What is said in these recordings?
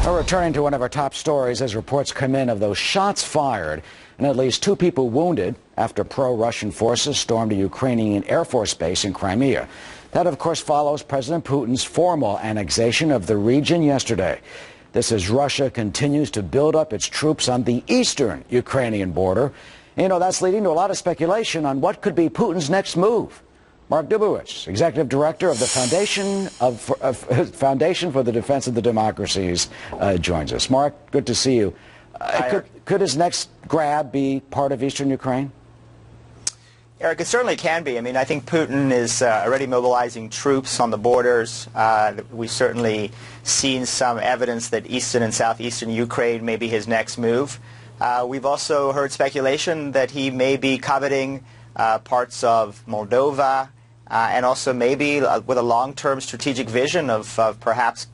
Well, returning to one of our top stories as reports come in of those shots fired and at least 2 people wounded after pro-Russian forces stormed a Ukrainian Air Force base in Crimea. That, of course, follows President Putin's formal annexation of the region yesterday. This as Russia continues to build up its troops on the eastern Ukrainian border. That's leading to a lot of speculation on what could be Putin's next move. Mark Dubowitz, Executive Director of the Foundation for the Defense of the Democracies, joins us. Mark, good to see you. Could his next grab be part of eastern Ukraine? Eric, it certainly can be. I think Putin is already mobilizing troops on the borders. We've certainly seen some evidence that eastern and southeastern Ukraine may be his next move. We've also heard speculation that he may be coveting parts of Moldova, and also maybe with a long-term strategic vision of perhaps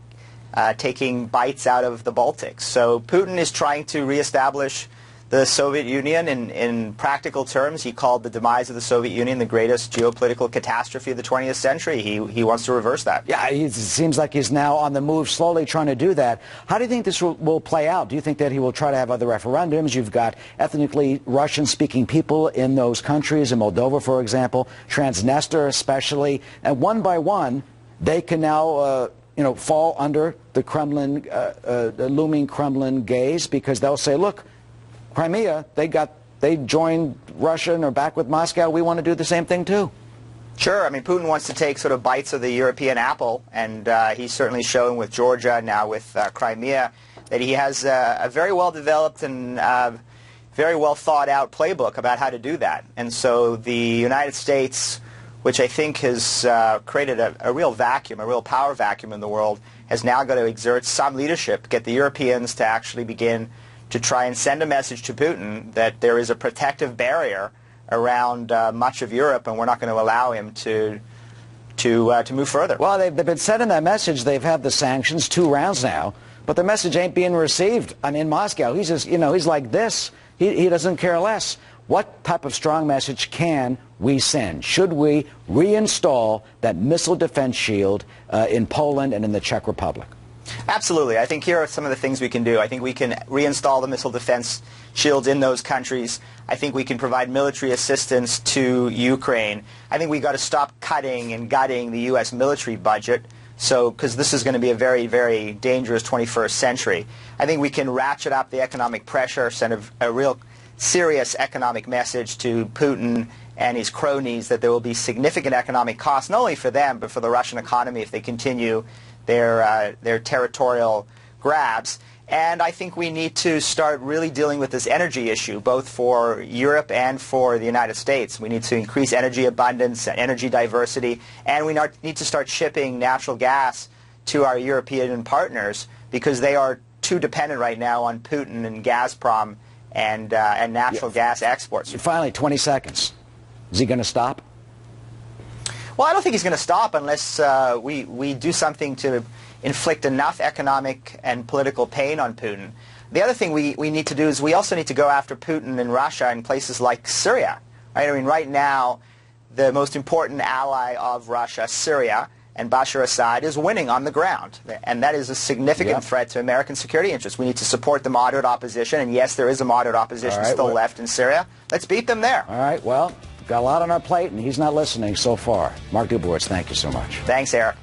taking bites out of the Baltics. So Putin is trying to reestablish the Soviet Union in practical terms. He called the demise of the Soviet Union the greatest geopolitical catastrophe of the 20th century. He wants to reverse that. Yeah, it seems like he's now on the move, slowly trying to do that. How do you think this will play out? Do you think that he will try to have other referendums? You've got ethnically Russian-speaking people in those countries, in Moldova, for example, Transnistria especially, and one by one, they can now fall under the Kremlin, the looming Kremlin gaze, because they'll say, look, Crimea, they joined Russia and are back with Moscow. We want to do the same thing too. Sure. Putin wants to take sort of bites of the European apple, and he's certainly shown with Georgia, now with Crimea, that he has a very well developed and very well thought out playbook about how to do that. And so the United States, which I think has created a real vacuum, a real power vacuum in the world, has now got to exert some leadership, get the Europeans to actually begin to try and send a message to Putin that there is a protective barrier around much of Europe, and we're not going to allow him to move further. Well, they've been sending that message. They've had the sanctions 2 rounds now, but the message ain't being received. In Moscow, he's just, he's like this. He doesn't care less. What type of strong message can we send? Should we reinstall that missile defense shield in Poland and in the Czech Republic? Absolutely. I think here are some of the things we can do. I think we can reinstall the missile defense shields in those countries. I think we can provide military assistance to Ukraine. I think we've got to stop cutting and gutting the U.S. military budget, because this is going to be a very, very dangerous 21st century. I think we can ratchet up the economic pressure, send a real serious economic message to Putin and his cronies that there will be significant economic costs, not only for them, but for the Russian economy if they continue their territorial grabs. And I think we need to start really dealing with this energy issue, both for Europe and for the United States. We need to increase energy abundance, energy diversity, and we need to start shipping natural gas to our European partners, because they are too dependent right now on Putin and Gazprom and natural gas exports. Finally, 20 seconds. Is he going to stop? Well, I don't think he's going to stop unless we do something to inflict enough economic and political pain on Putin. The other thing we need to do is we also need to go after Putin in Russia in places like Syria. Right? Right now, the most important ally of Russia, Syria, and Bashar Assad is winning on the ground. And that is a significant threat to American security interests. We need to support the moderate opposition. And yes, there is a moderate opposition still left in Syria. Let's beat them there. All right, well, got a lot on our plate, and he's not listening so far. Mark Dubowitz, thank you so much. Thanks, Eric.